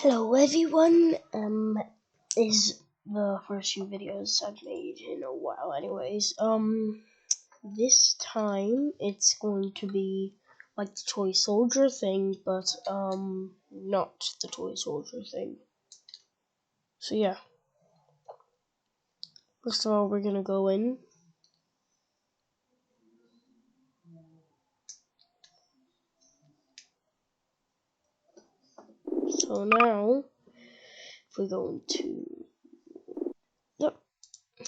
Hello everyone, is the first few videos I've made in a while anyways. This time it's going to be like the toy soldier thing, but not the toy soldier thing. So yeah. First of all, we're gonna go in. So now, if we go into, yep,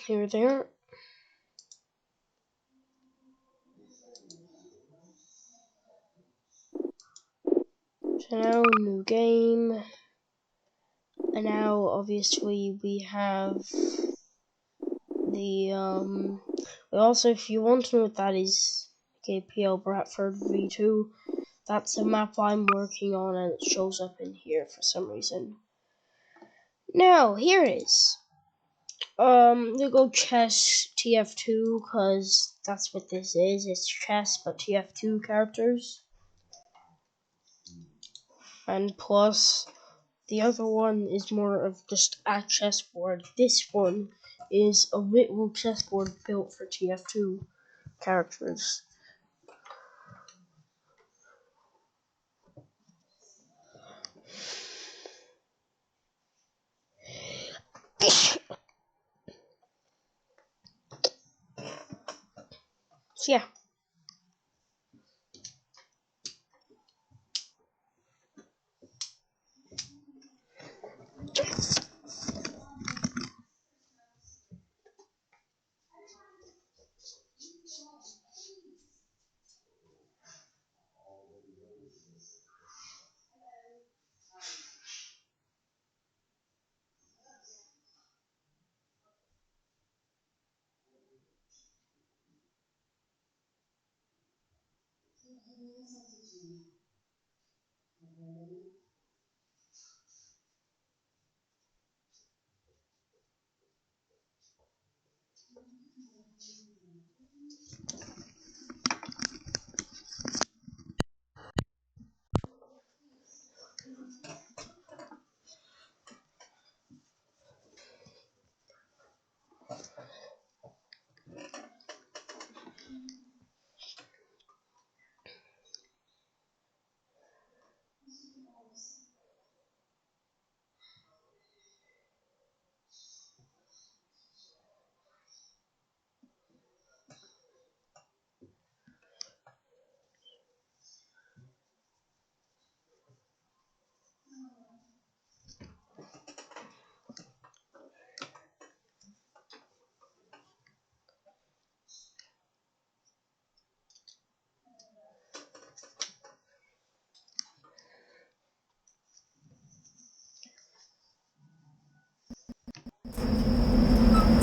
here they are. So now, new game, and now obviously we have the also, if you want to know what that is, KPL Bradford V2, that's a map I'm working on and it shows up in here for some reason. Now, here it is. You go chess TF2, cause that's what this is. It's chess but TF2 characters. And plus, the other one is more of just a chessboard. This one is a literal chessboard built for TF2 characters. So yeah.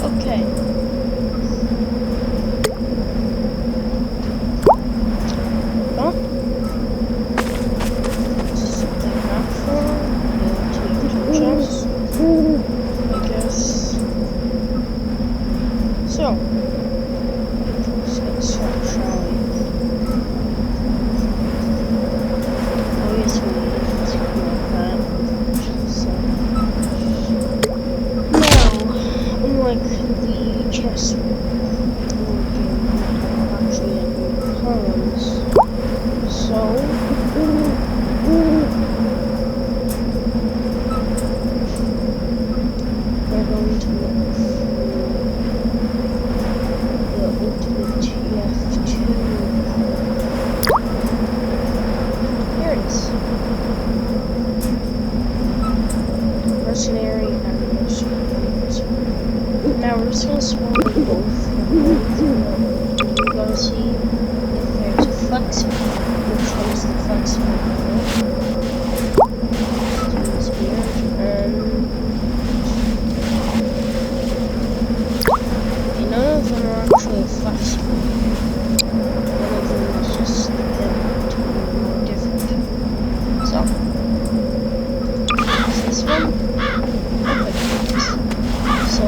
Okay. Well, this is the map for the TF2 chess, I guess. So, let's get started, shall we? Oh yes, we need to like that. Now, unlike the chess board game, actually have pawns. So, we're going to look for the ultimate TF2. Here it is. Mercenary and mercenary. Now we're just gonna spawn them both. We're gonna see if there's a flexible. Which one is the flexible one? It's weird. Okay, none of them are actually flexible. One of them is just them to be more different. So, is this one? So,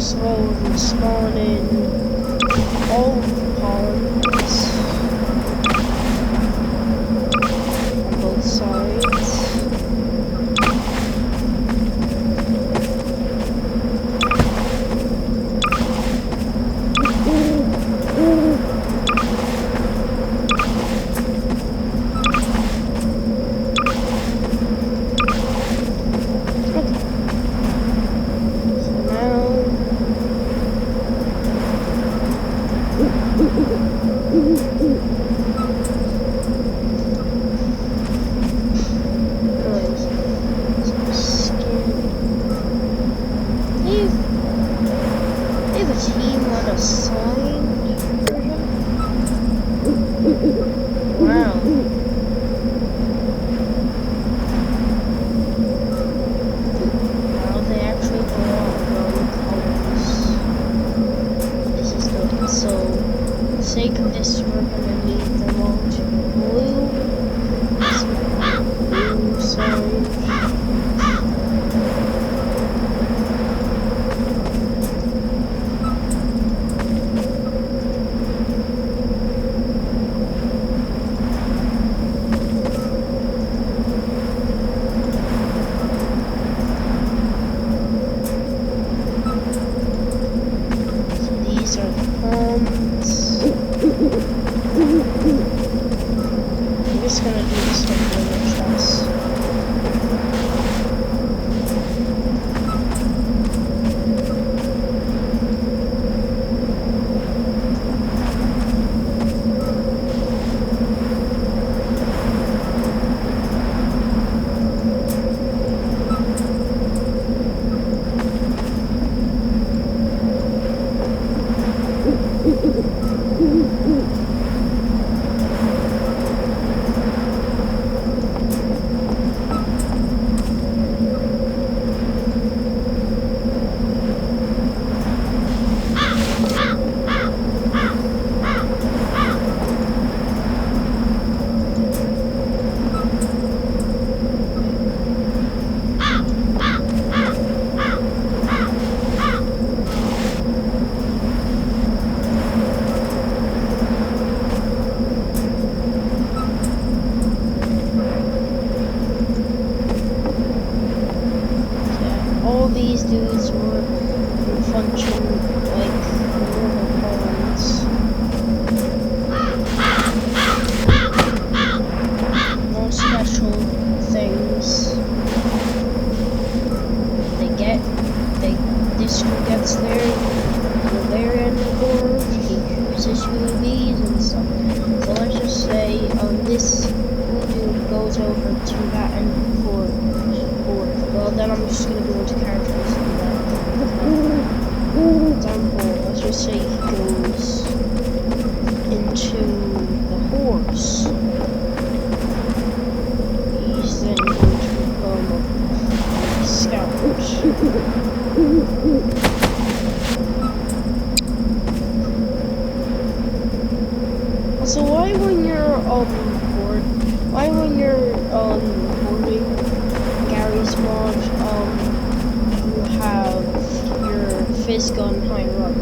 slow than spawning all pawns on both sides. Sake of this, we're gonna need them all to be blue. Blue side. So these are the pawns. I'm just gonna do this one for the chest. These dudes were function like normal pawns. No special things. This who gets there, their end board, he chooses UVs and stuff. So let's just say this dude goes over to that end board. Well, then I'm just gonna go into characters and example, let's just say he goes into the horse. He's then going to become a scout. So why when you're recording Gary's mod, you have your fizz gun higher up.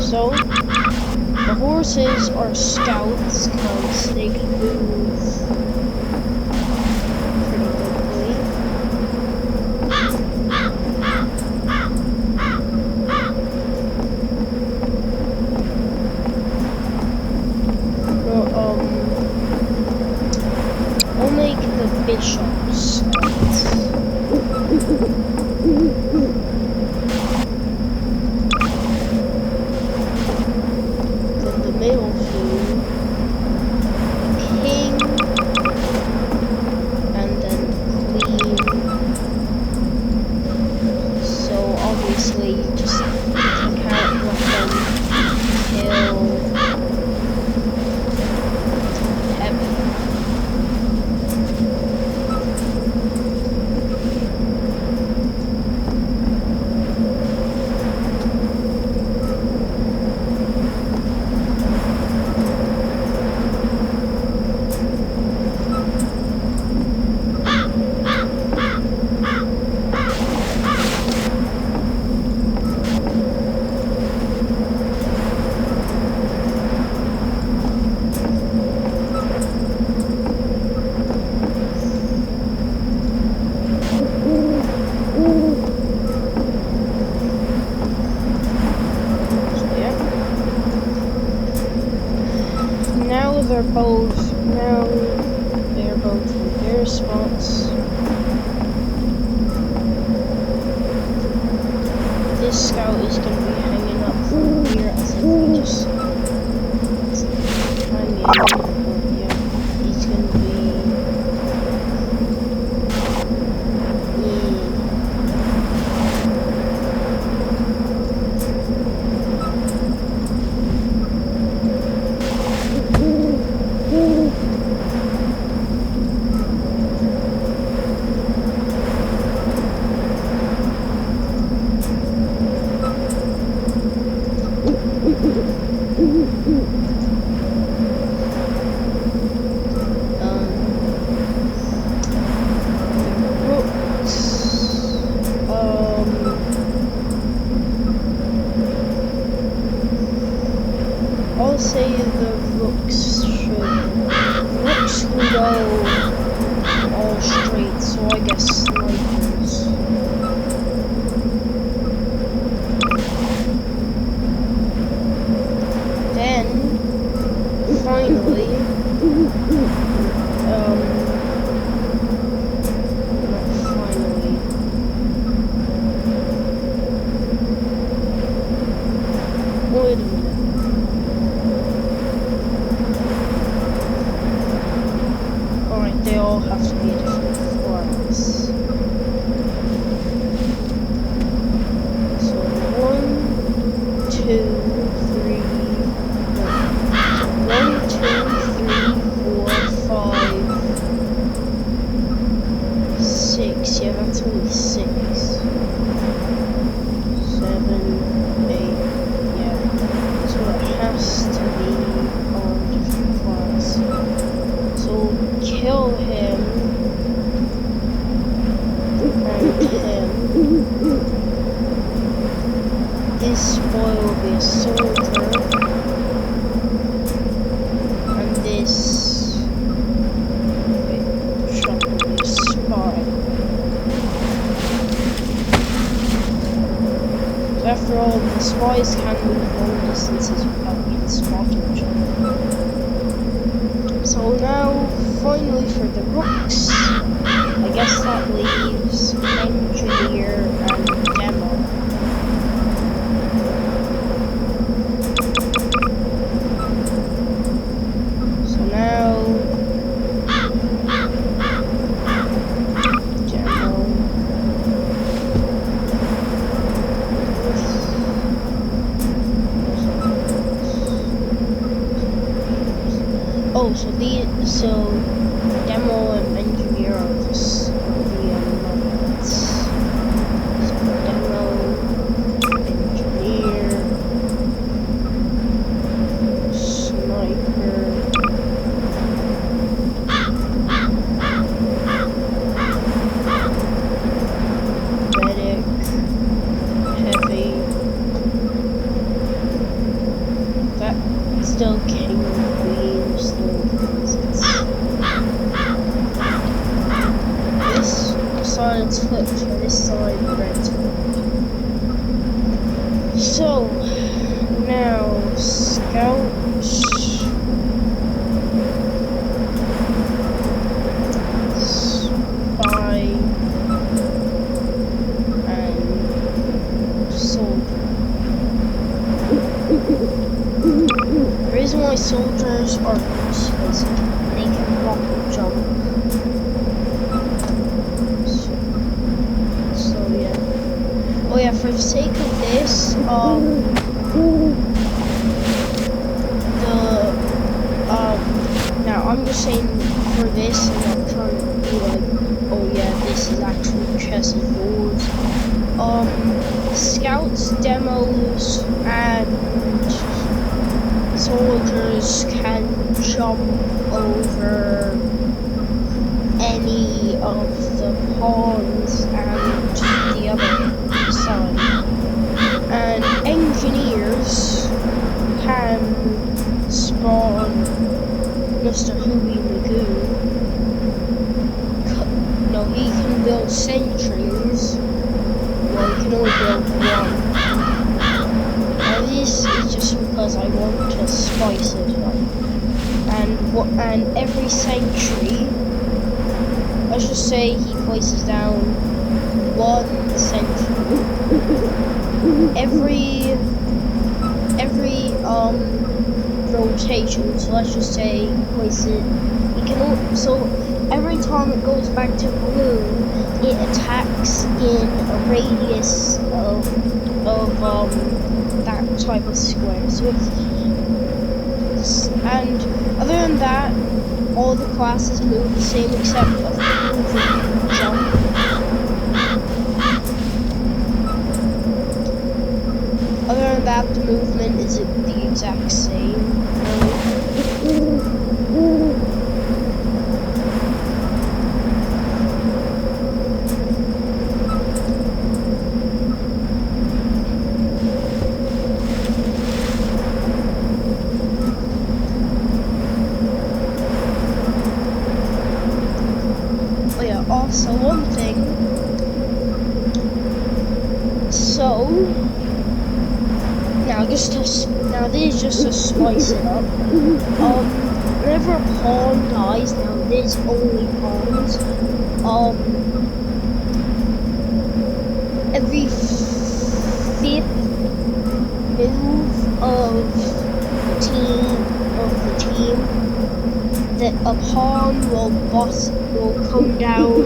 So the horses are scouts because they can move pretty quickly. We'll make the bishops scouts. Then the middle two, the king both now. They're both in their spots. This scout is going to be hanging up from here as if we just hang in. But yeah, he's going to be. I'll say the rooks will go all straight, so I guess snipers. Then, finally, not finally. Wait a minute. They all have to be different forms. So 1, 2, 3, 1, 2, 3, 4, 5, 6. Yeah, that's only 6. 7, 8. Yeah. So it has to be all different class. So kill him and him. This boy will be a soldier, and this shot will be a spy. So after all, the spies can move long distances without being spotted. So now, finally for the rooks, I guess that leaves engineer and demo. So now, demo. Oh, so demo and engineer are just the numbers. So demo, engineer, sniper, medic, heavy. That still king, queen, still. This side's flipped, so this side red's flipped. So now scout, spy, and soldier. The reason why soldiers are good is they can walk and jump. So yeah. Oh yeah, for the sake of this, now I'm just saying for this, and I'm trying to be like, oh yeah, this is actually chess and boards. Scouts, demos, and soldiers can jump over any of the pawns and the other side. And engineers can spawn Mr. Hooey Magoo. No, he can build sentries. Well, he can only build one. Now this is just because I want to spice it up. And and every sentry, let's just say he places down 1 sentry. Every rotation, so let's just say he places it. He can so every time it goes back to blue, it attacks in a radius of that type of square. So and other than that, all the classes move the same except of moving jump. Other than that, the movement is the exact same. Also, one thing, so now this is just to spice it up. Whenever a pawn dies, now there's only pawns. Every 5th move of the team, that a pawn will come down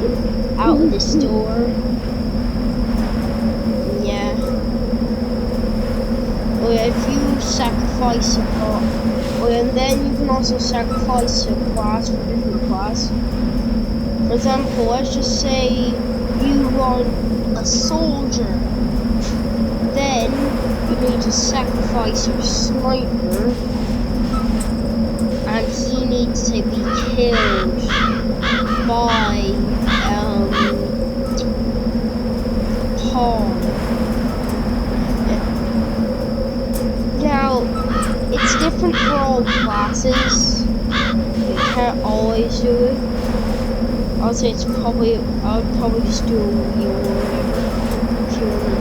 out of this door. Yeah. Oh yeah, if you sacrifice a pawn, and then you can also sacrifice a class for a different class. For example, let's just say you want a soldier. Then you need to sacrifice your sniper. And he needs to be killed by pawn. Now, it's different for all classes. You can't always do it. I'll say I would probably just do a wheel or whatever. If you want to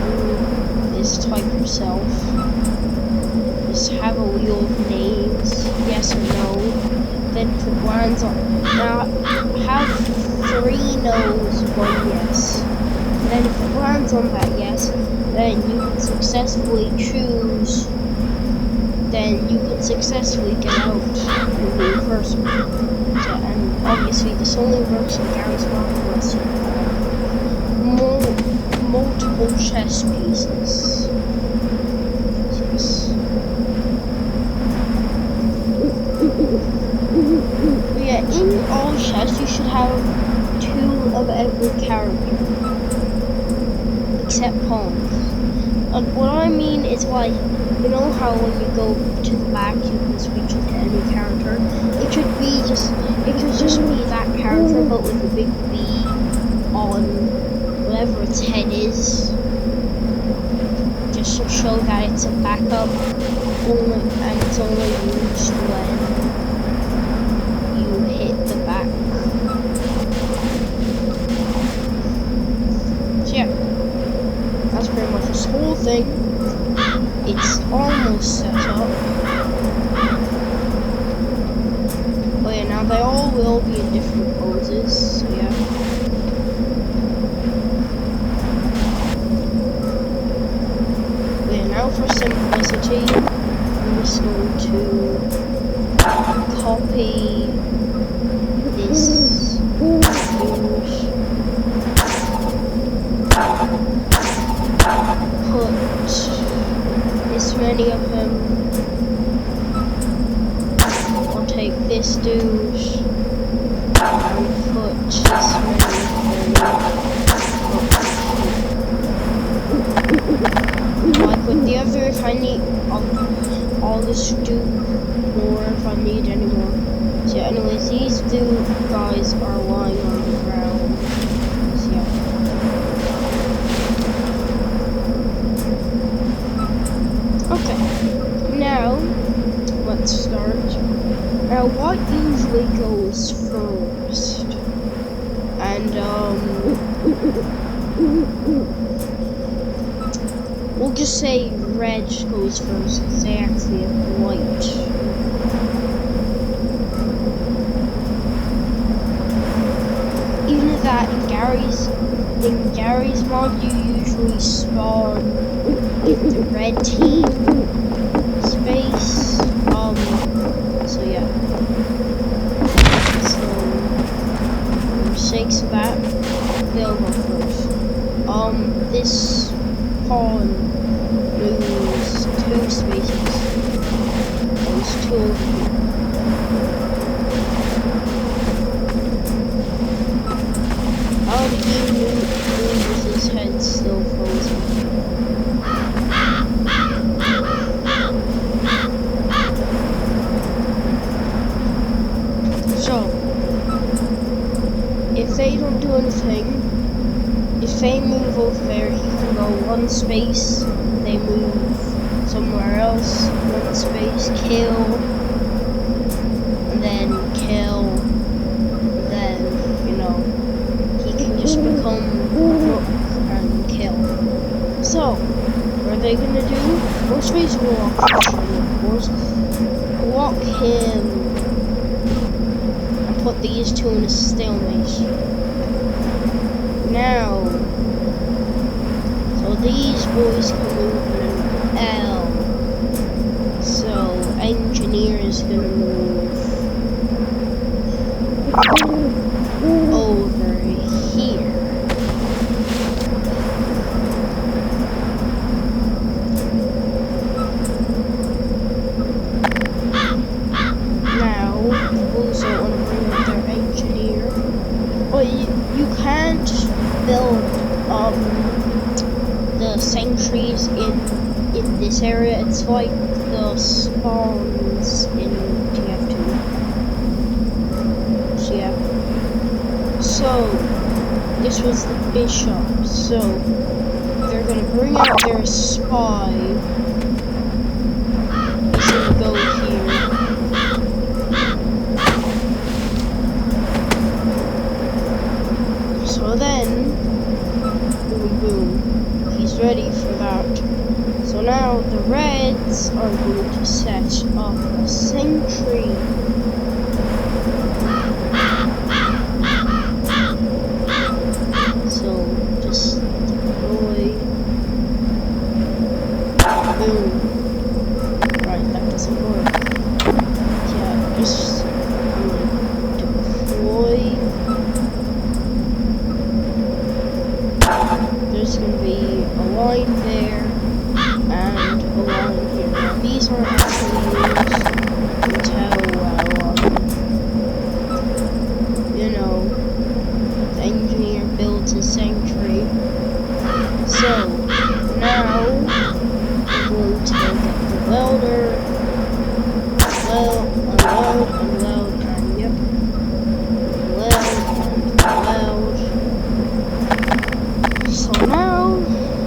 do this type yourself. Just have a wheel of names, yes or no, then put lines on. Now, have 3 no's, 1 yes. And then if it lands on that yes, then you can successfully choose, then you can successfully get out your reversal. So, and obviously, this only works in Gary's Mod unless you have multiple chess pieces. Yes. But yeah, in all chests you should have 2 of every character, except pawns. And what I mean is like, you know how when you go to the back you can switch to any character? It should just be that character, but with a big V on whatever its head is, just to show that it's a backup, and it's only used when hit the back. So yeah, that's pretty much this whole thing. It's almost set up. But yeah, now they all will be in different poses, so yeah. But yeah, now for simplicity, I'm just going to copy this image, put this many of them, I'll take this dude and put this many of them. Like with the other, if I need, I'll just do more if I need any more. So yeah, anyways, these 2 guys are lying on the ground. So yeah. Okay, now let's start. Now, what usually goes first? And we'll just say red goes first because they actually have white. that in Gary's mod you usually spawn with the red team space. So yeah. So for sakes of that, they'll go first. This pawn moves 2 spaces. There's 2 over here. How did he move with his head still frozen? So, if they don't do anything, if they move over there, he can go 1 space, they move somewhere else, 1 space, kill, and then kill, and then, you know, he can just become rook and kill. So, what are they gonna do? Most space will walk of course. Block him and put these 2 in a stalemate. Now, so these boys can move in an L. So engineer is gonna move over here. Now, the boys don't want to bring up their engineer. But you can't build the sentries in this area. It's like the spawns in TF2. So yeah. So this was the bishop. So they're gonna bring out their spy. He's gonna go here. So then, boom, boom, he's ready for that. So now the reds are going to set up a sentry. So just deploy. Boom. Right, that doesn't work. Yeah, just deploy. There's going to be a line there and a line here. Now these aren't actually used until, you know, the engineer builds a sentry. So now we're going to go get the welder, unload, and yep, weld. So now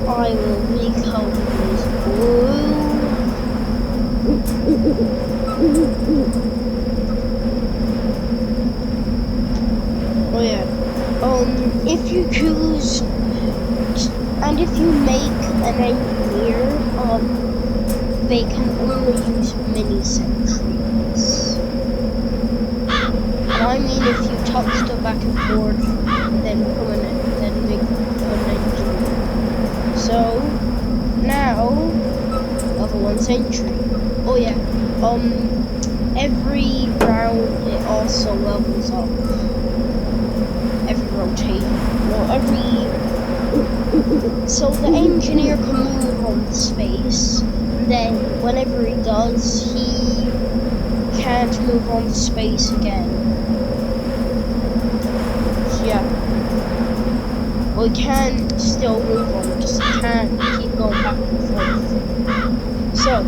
I will recover this blue. Oh yeah. If you choose and if you make an engineer, they can only use mini sentries. I mean, if you touch the back and forth, then make an engineer. So now, level 1 sentry. Oh yeah. Every round it also levels up. Every rotation. So the engineer can move on the space. Then whenever he does, he can't move on the space again. Yeah. Well, he can still move on, just he can't keep going back and forth. So,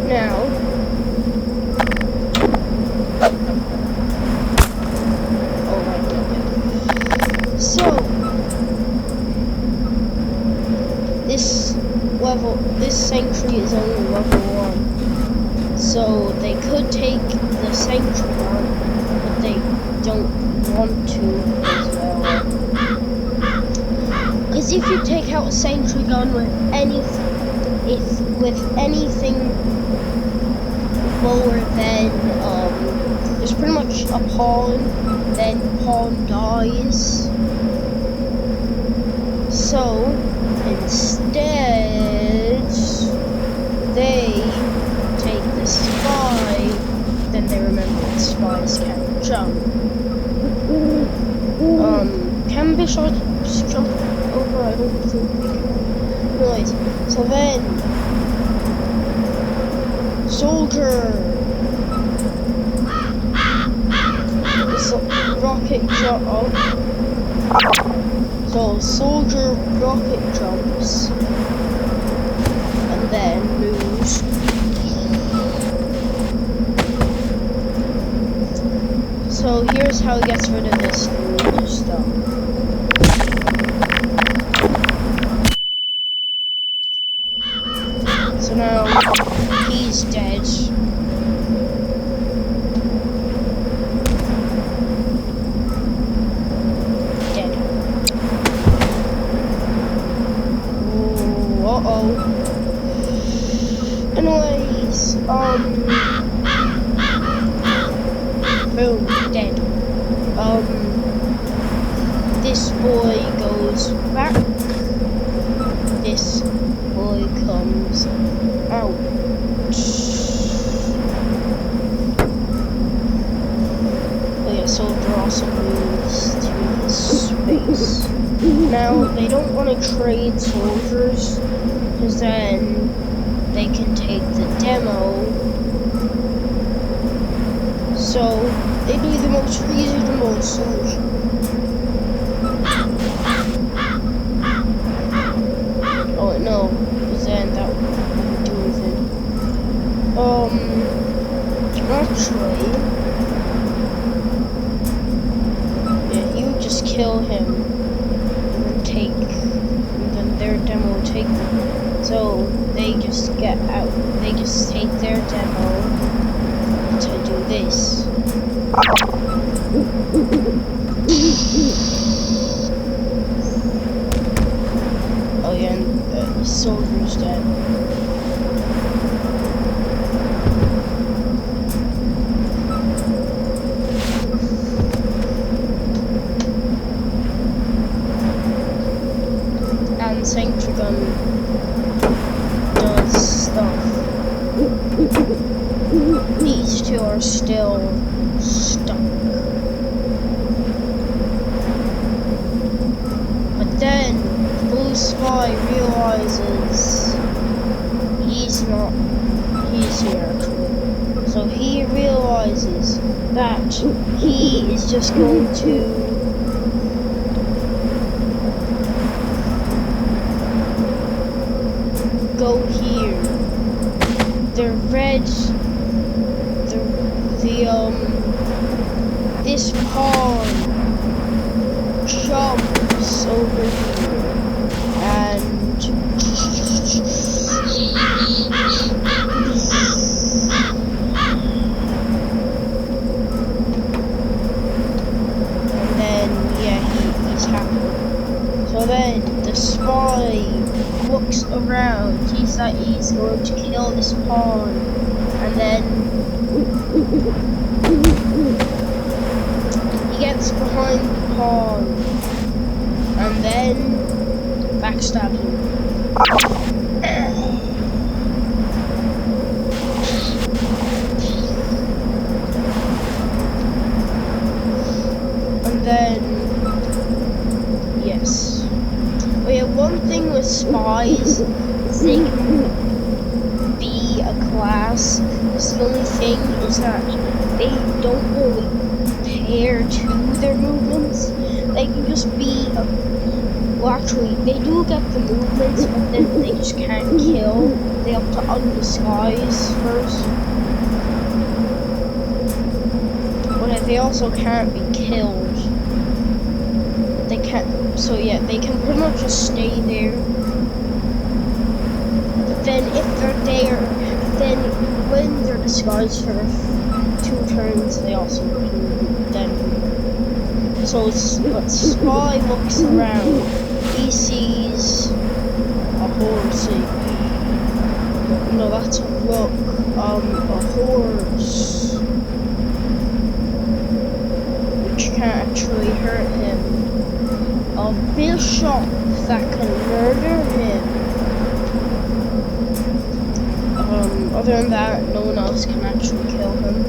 now, so, this sentry is only level 1. So they could take the sentry on, but they don't want to as well. Because if you take out a sentry gun with anything slower than there's pretty much a pawn, then pawn dies. So instead they take the spy, then they remember that spies can't jump. Can bishops jump over? I don't think they can. Right, so then soldier, rocket jump up. So soldier rocket jumps and then moves. So here's how he gets rid of this stuff. So now he's dead. Anyways, boom, dead. This boy goes back. This boy comes out. Oh yeah, soldier also moves to his space. Now, they don't want to trade soldiers, because then they can take the demo. So, they do the most reasonable solution. Oh no, because then that wouldn't do anything. Actually, yeah, you would just kill him. And then their demo will take them. So they just get out. They just take their demo to do this. Oh yeah, and the soldier's dead. Sentry gun does stuff. These two are still stuck. But then the blue spy realizes he's here actually. So he realizes that he is just going to go here. The red, this pawn jumps over here, and then yeah, he's happy. So then the spy looks around, he's going to kill this pawn, and then he gets behind the pawn, and then backstab him. And then, yes. Oh yeah, one thing with spies is they can be a class. The only thing is that they don't really pair to their movements. They can just be well, actually, they do get the movements, but then they just can't kill. They have to undisguise first. But they also can't be killed. They can't. So yeah, they can pretty much just stay there. But then if they're there, then when they're disguised for 2 turns, they also can then. So but Spy looks around. He sees a horse. no, that's a rook. A horse, which can't actually hurt him. A bishop that can murder him. Other than that, no one else can actually kill him.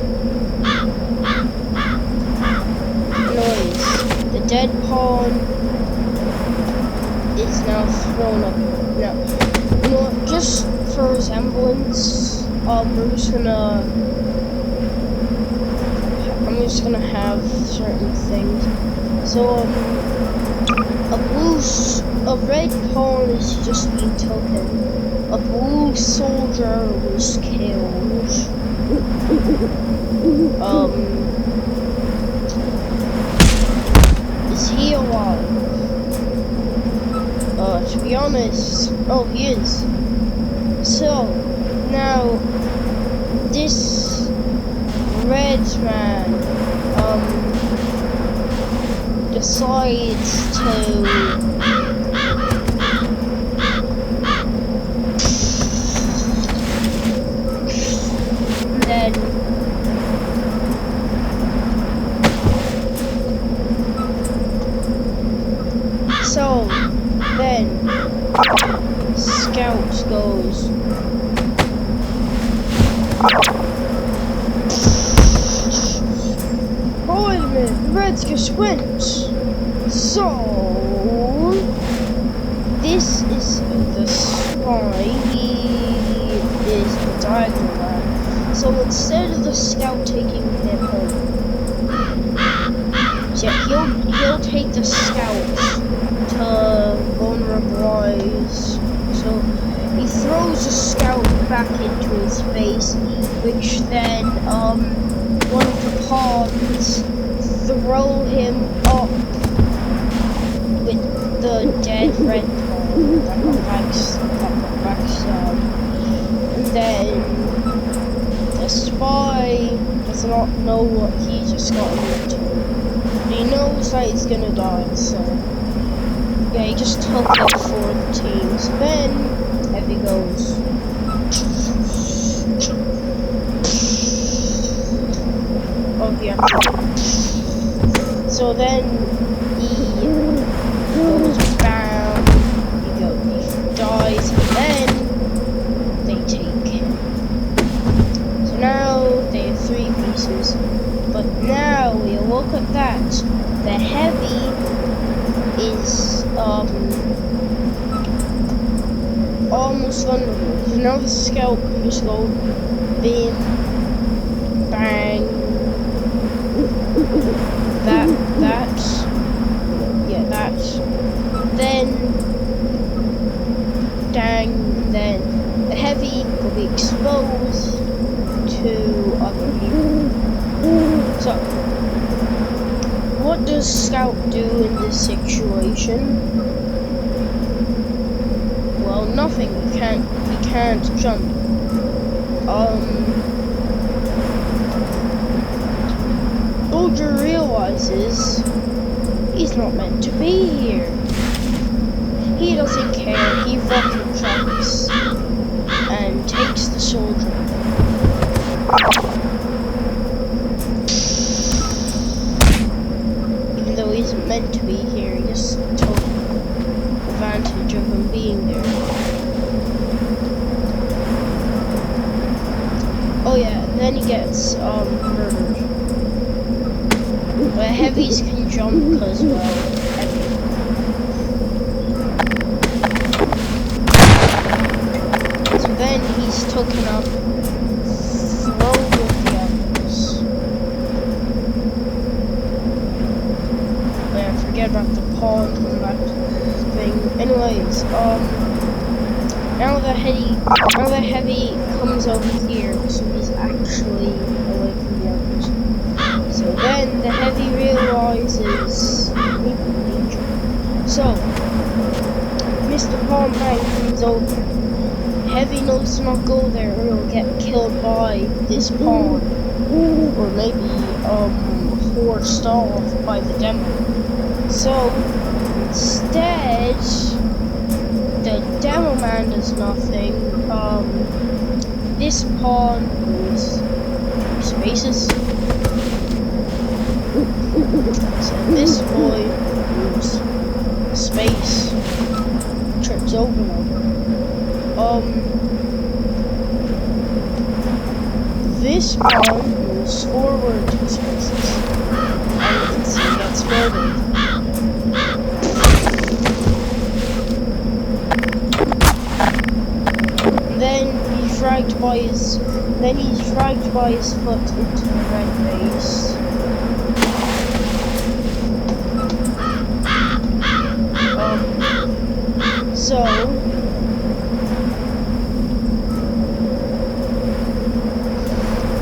Noise. The dead pawn is now thrown up. No, you know what? Just for resemblance, I'm just gonna have certain things. So, a red pawn is just being taken. A blue soldier was killed. Is he alive? To be honest, oh, he is. So, now, this red man, decides to then Scout goes. Oh, wait a minute, the Reds just went. So, this is the spy. He is the diagonal man. So instead of the Scout taking him home, so yeah, he'll take the Scout to vulnerabilize. So he throws the Scout back into his face, which then one of the pawns throw him up with the dead red pawn that got backstabbed. And then the spy does not know what he just got into. He knows that he's gonna die, so yeah, he just took it for the team. So then Heavy goes. Oh yeah. So then he goes down. He dies, and then they take him. So now they have 3 pieces. But now we look at that. The Heavy is almost vulnerable. So now the Scout can just go bim, bang, then dang, then the Heavy will be exposed to other people. So, what does Scout do in this situation? Well, nothing. He can't jump. Soldier realizes he's not meant to be here. He doesn't care. He fucking jumps and takes the soldier. Even though he isn't meant to be here, he just took advantage of him being there. Oh yeah, and then he gets murdered. But Heavies can jump because, well, so then he's taken up, thrown with the others. Yeah, forget about the pawn and that thing. Anyways, now the Heavy comes over here, so he's actually away from the others. So then the Heavy realizes danger. So Mr. Pawn Bang comes over. Heavy knows to not go there or he'll get killed by this pawn. Or maybe forced off by the demo. So instead, the demo man does nothing. this pawn moves 2 spaces. So this boy moves space. Trips over now. This pawn moves forward 2 spaces. And you can see he gets murdered. Then he's dragged by his foot into the red base. So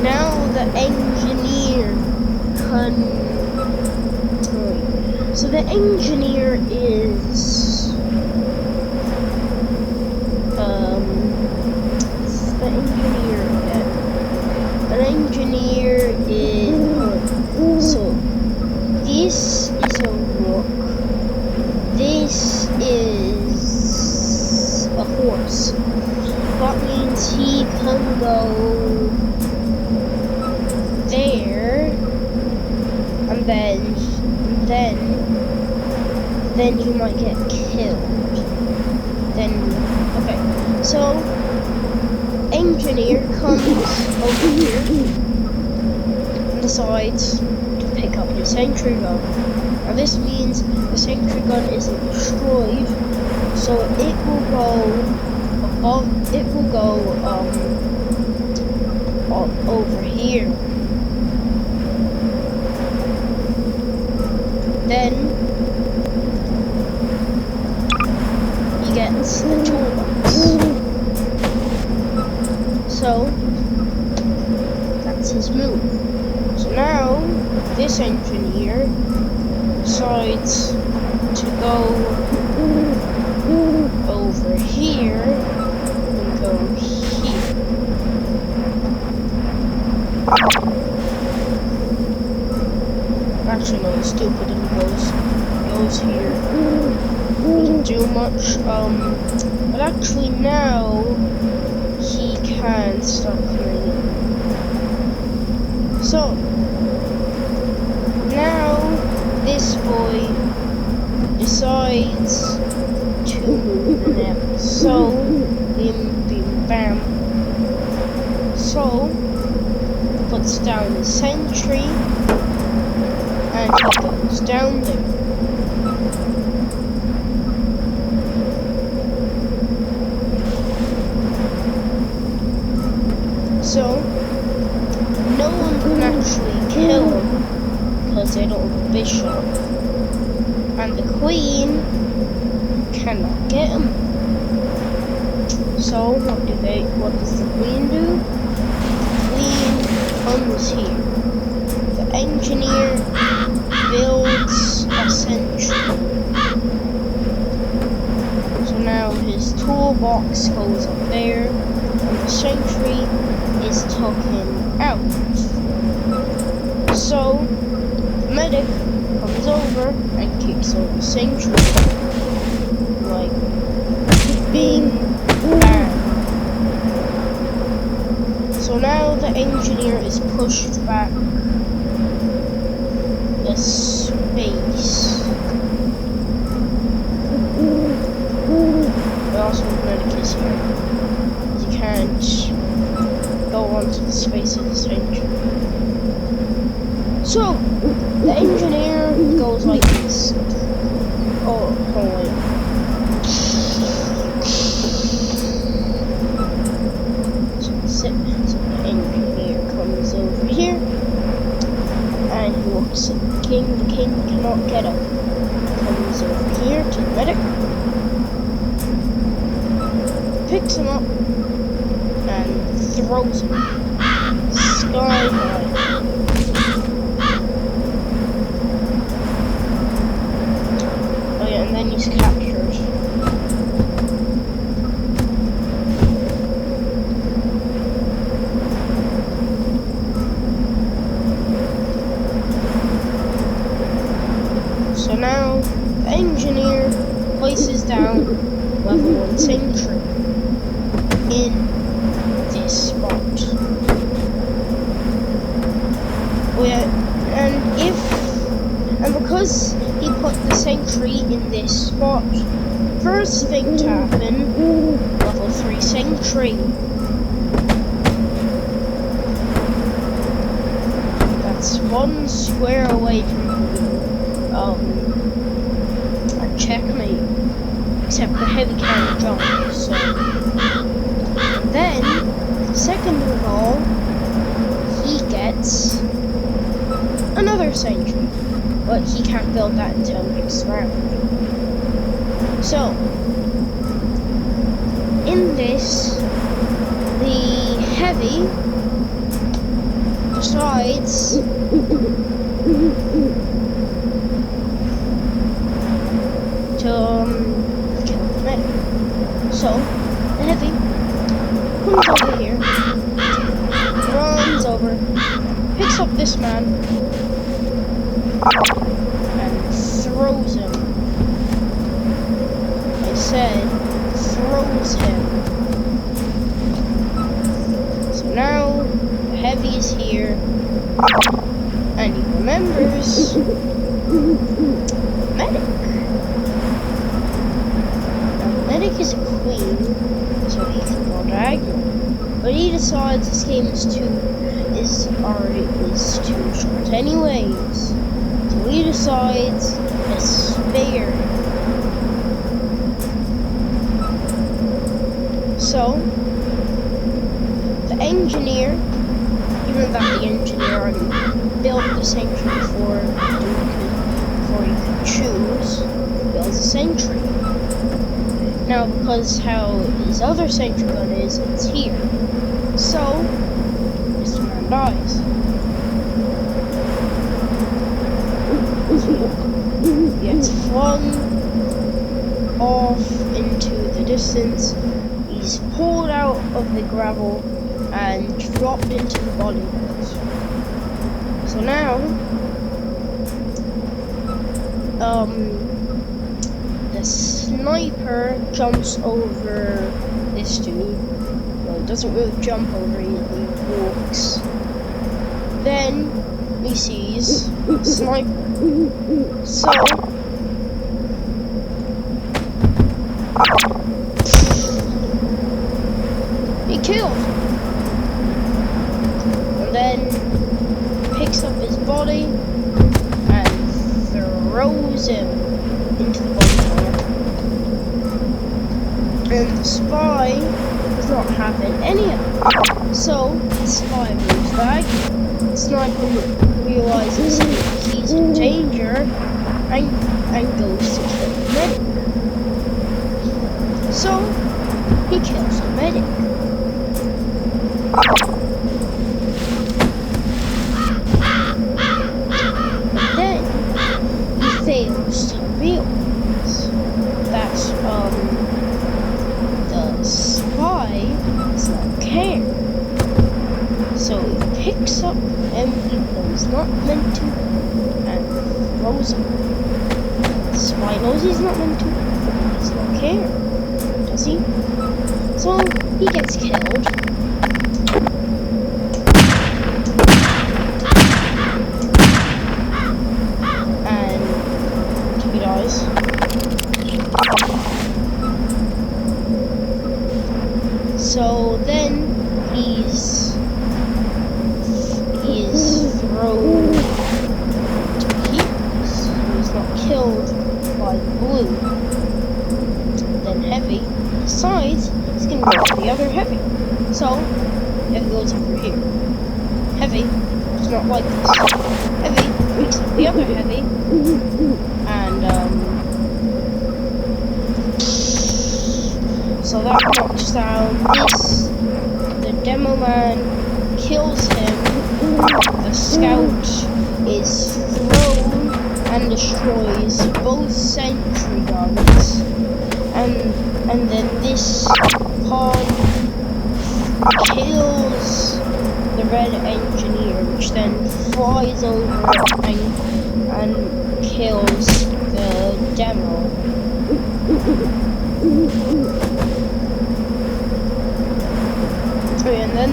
now the engineer can. So the engineer is An engineer is so this is a rook. This is a horse. That means he can go there, and then he might get killed. Okay, so engineer comes over here and decides to pick up his sentry gun. Now this means the sentry gun isn't destroyed, so it will go over here. Then he gets the toolbox. So that's his move. So now this engineer decides to go over here and go here. Actually no, it's stupid and goes here. Doesn't do much. But actually now he can start coming in. So now this boy decides to move the net. So bim bim bam. So puts down the sentry and he goes down there. So no one can actually kill him because they don't have a bishop, and the queen cannot get him. So what does the queen do? The queen comes here. The engineer builds a sentry. So now his toolbox goes up there, and the sentry is taken out. So the medic comes over and kicks over the sentry. Like bing bang. So now the engineer is pushed back a space. But also the medic is here. You can't go onto the space of the sentry. So the engineer goes like this. Oh, hold on. So the engineer comes over here and he looks at the king. The king cannot get him. Comes over here to the medic, picks him up and throws him sky high. Oh yeah, and then he's captured. So now the engineer places down level 1 sentry in this this spot. Oh yeah, and because he put the sentry in this spot, first thing to happen, level 3 sentry. That's 1 square away from a checkmate. Except the heavy can't jump, so. Then, second of all, he gets another sentry, but he can't build that until next round. So, in this, the heavy decides to kill the medic. So, the heavy comes over here, runs over, picks up this man, and throws him. I said, throws him. So now, the heavy is here, and he remembers medic. Now, medic is a queen, so he can go diagonal. But he decides this game is too short anyways. So he decides to spare. So the engineer, even that the engineer already built the sentry before you could choose, builds a sentry. Now because how his other sentry gun is, it's here. So this man dies. He gets flung off into the distance. He's pulled out of the gravel and dropped into the body pit. So now, the sniper jumps over this dude. Well, it doesn't really jump over, he walks. Then he sees the sniper. So he kills him. And then picks up his body and throws him into the body pile. And the spy is not having any of it. So the spy moves back. The sniper realizes he's in danger and goes to kill the medic. So he kills the medic. But then he fails to realize that the spy does not care. So he picks up empty that he's not meant to and throws him. The spy knows he's not meant to, but he does not care, does he? So he gets killed. And he dies. So then he's thrown to here, so he's not killed by the blue. Then heavy decides he's gonna go to the other heavy. So heavy goes over here. Heavy does not like this. Heavy picks up the other heavy and so that knocks down this. The demo man kills him. The scout is thrown and destroys both sentry guns, and then this pawn kills the red engineer, which then flies over and kills the demo. Oh yeah, and then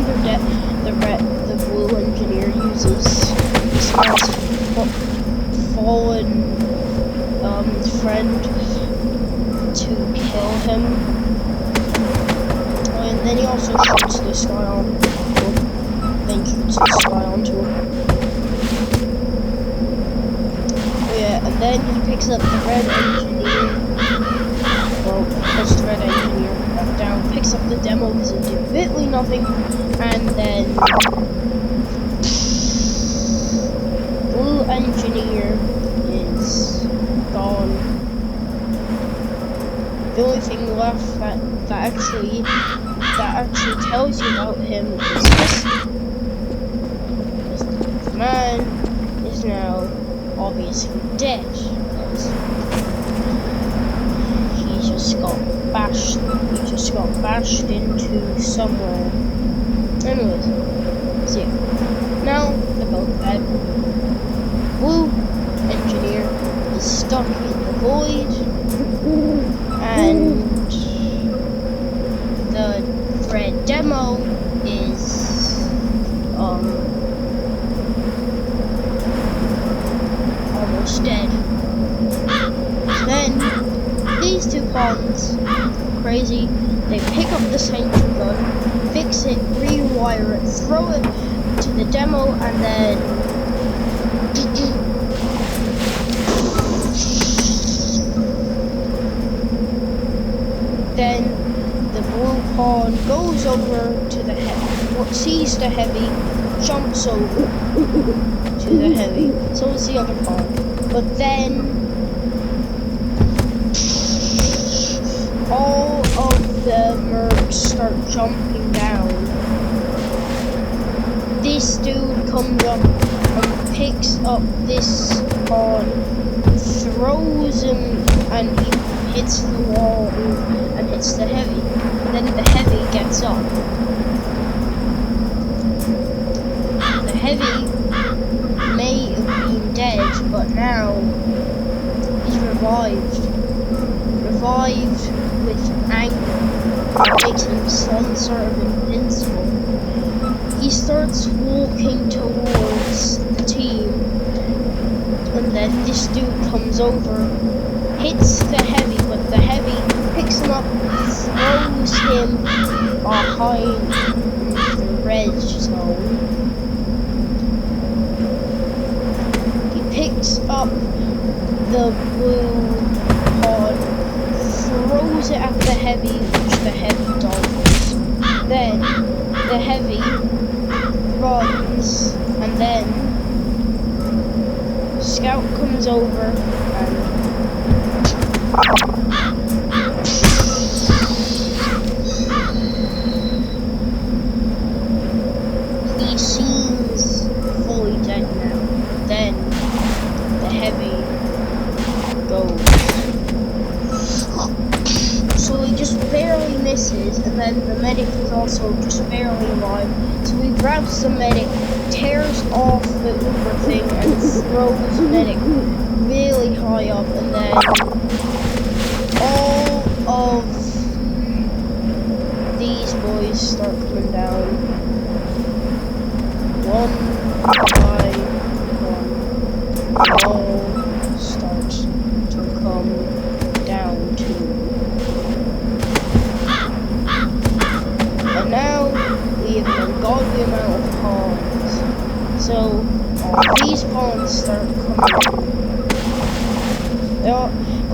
the blue engineer uses this guy's fallen friend to kill him. Oh, and then he also shoots this guy on. Then shoots this guy onto him. Oh yeah, and then he picks up the red engineer. Well, puts the red engineer back down, picks up the demo because it did literally nothing, and then blue engineer is gone. The only thing left that actually tells you about him is this. The man is now obviously dead because he just got bashed into somewhere. Anyways, so yeah. Now about that. Blue engineer is stuck in the void, and the red demo is almost dead. Then these two pawns, crazy, they pick up the sentry gun, fix it, rewire it, throw it to the demo, and then the blue pawn goes over to the heavy, sees the heavy, jumps over to the heavy, so is the other pawn. But then all of the mercs start jumping down. This dude comes up and picks up this pawn, throws him, and he hits the wall and hits the heavy. Then the heavy gets up. The heavy may have been dead, but now he's revived. Revived with anger. That makes him some sort of invincible. He starts walking towards the team, and then this dude comes over, hits the heavy, but the heavy picks him up, throws him behind the red zone. He picks up the blue pawn, throws it at the heavy, which the heavy dodges. Then the heavy runs, and then Scout comes over and he seems fully dead now. Then the heavy goes. So he just barely misses, and then the medic is also just barely alive. So he grabs the medic, tears off the Uber thing, and throws the medic really high up, and then all of these boys start coming down. One by one. They all start to come down too. And now we have an ungodly amount of pawns. So all these pawns start coming in.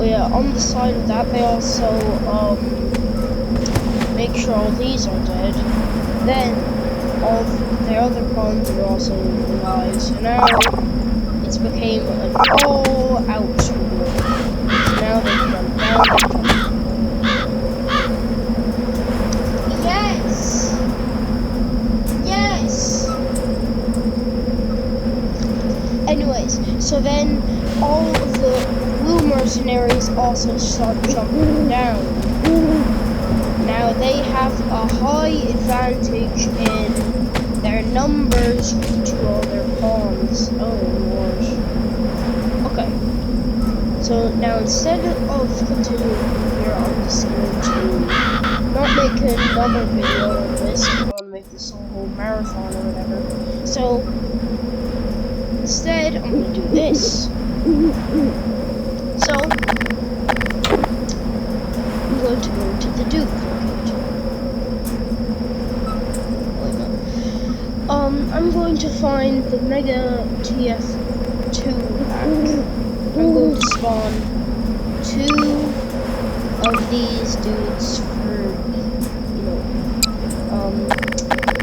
Oh yeah, on the side of that they also make sure all these are dead. Then all the other pawns are also alive. So now it's became an all-out war. So now they can run down. Yes! Anyways, so then all of the blue mercenaries also start jumping down. Now they have a high advantage in their numbers to all their pawns. Oh lord. Okay. So now instead of continuing here, I'm just going to not make another video on this. I want to make this a whole marathon or whatever. So instead, I'm gonna do this. So I'm going to go to the Duke location. I'm going to find the Mega TF2 pack. I'm going to spawn 2 of these dudes for, you know,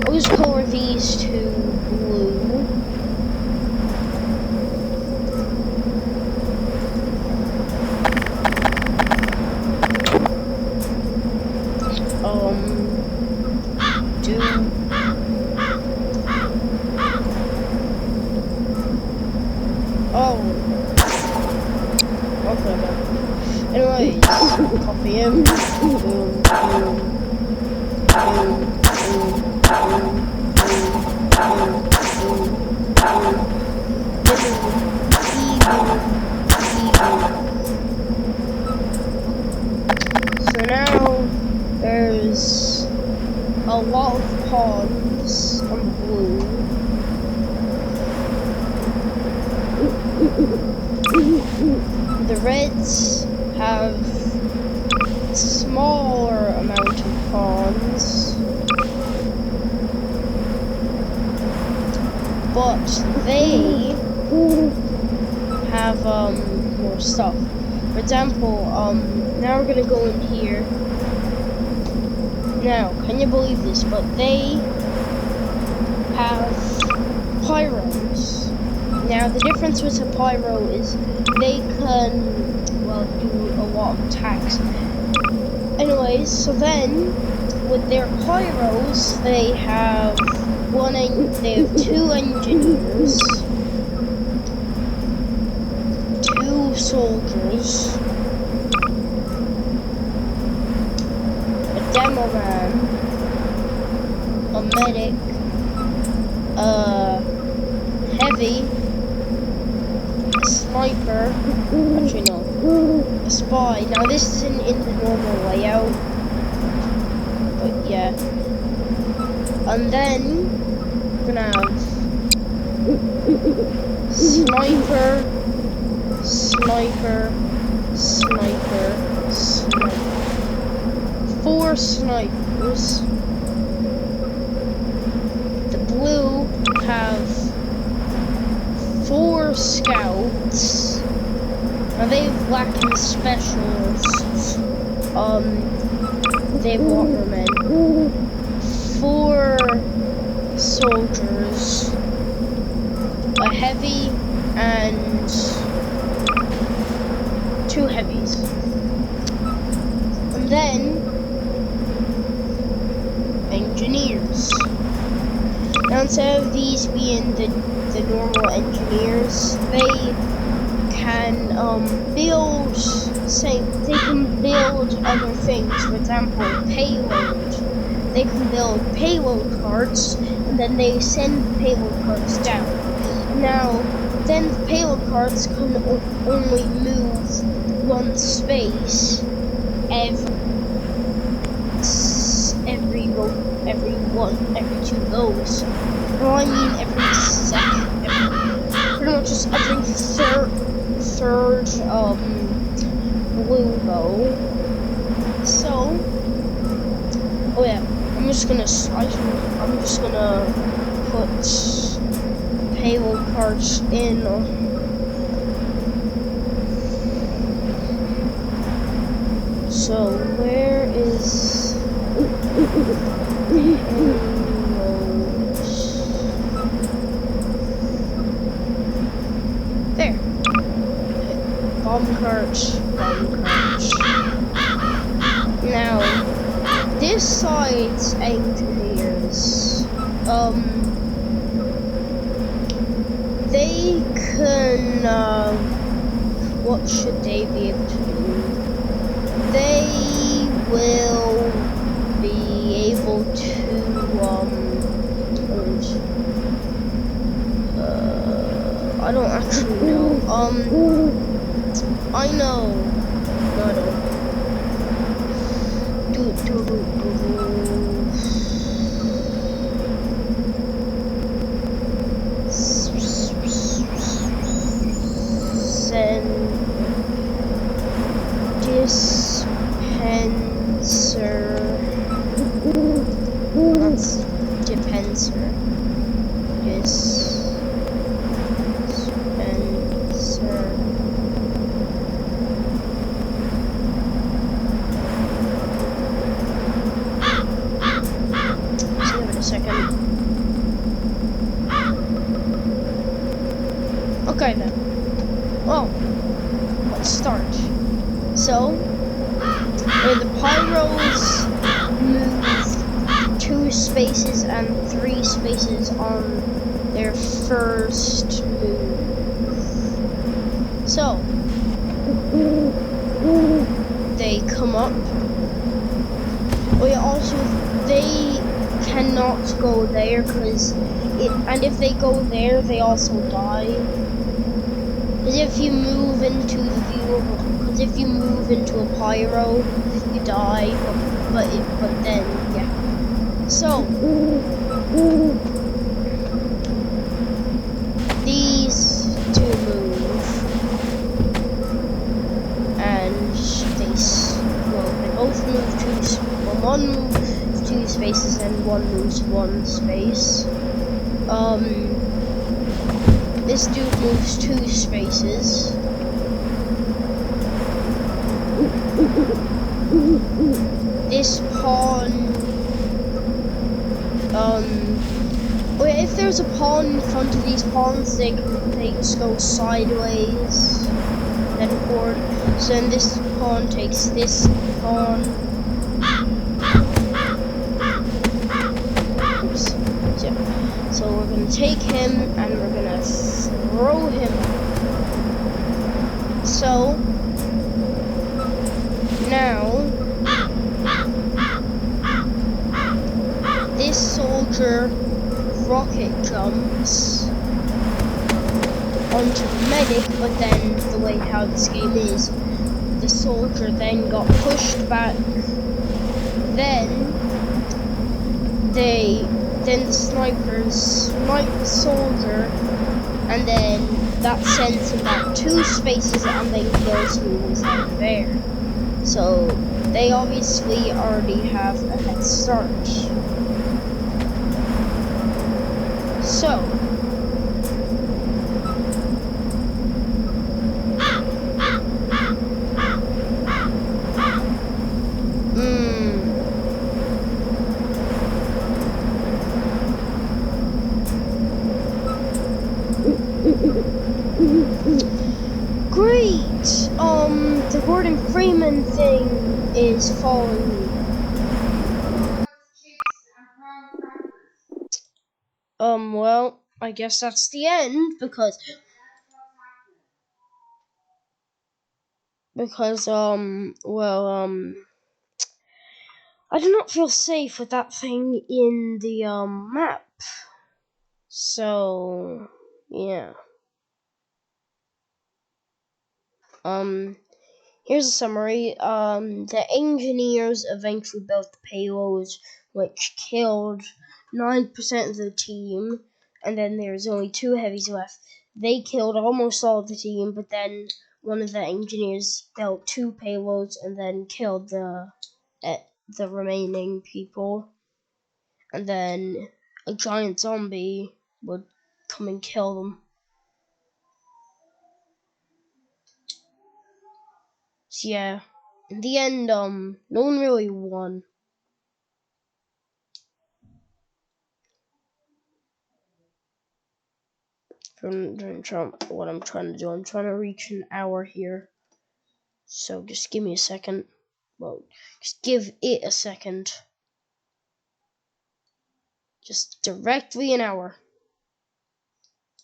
I'll just color these 2 blue. Anyways, copy him. Boom, boom, boom, boom, boom, boom, boom, boom, So now there's a lot of pawns on blue. The reds have a smaller amount of pawns, but they have more stuff. For example, now we're gonna go in here. Now, can you believe this? But they have pyros. Now, the difference with a pyro is they can, well, do a lot of attacks. Anyways, so then with their pyros, they have 2 engineers, 2 soldiers, a demo man, a medic, a heavy, sniper, actually no, a spy. Now this isn't in the normal layout, but yeah. And then we're gonna have sniper, sniper, sniper, sniper. 4 snipers. The blue have 4 scouts. Now they've lacking specialists. They've watermen. 4 soldiers. A heavy and 2 heavies. And then engineers. Now instead of these being the normal engineers, they can build other things. For example, payload. They can build payload carts, and then they send the payload carts down. Now, then the payload carts can only move 1 space every 2 goes. No, I mean every second. Pretty much just every third blue go. So, oh yeah, I'm just gonna put payload carts in. So where is there? Bomb carts. Now, this side's engineers, they can, what should they be able to do? They will be able to, I don't actually know. I know. No, I don't. Dispenser. Just give it a second. Okay then. Well, let's start. So, the pyros move 2 spaces and 3 spaces on their first move. So, they come up. Oh yeah, also they cannot go there and if they go there, they also die. Because if you move into the view, because if you move into a pyro, you die. But then yeah. So these 2 move, and they both move 2. Well, one moves 2 spaces and one moves 1 space. This dude moves 2 spaces. This pawn, if there's a pawn in front of these pawns, they just go sideways, then forward. So then this pawn takes this pawn. Oops. So we're gonna take him and we're gonna throw him. So now this soldier rocket jumps onto the medic, but then the way how this game is, the soldier then got pushed back. Then the snipers snipe the soldier, and then that sends him back 2 spaces and then kills who was there. So they obviously already have a head start. So great! The Gordon Freeman thing is following me. Well, I guess that's the end because I do not feel safe with that thing in the map. So yeah. Here's a summary. The engineers eventually built the payloads, which killed 9% of the team, and then there's only 2 heavies left. They killed almost all of the team, but then one of the engineers built 2 payloads and then killed the remaining people. And then a giant zombie would come and kill them. So yeah, in the end, no one really won. What I'm trying to do, I'm trying to reach an hour here. So just give me a second. Well, just give it a second. Just directly an hour.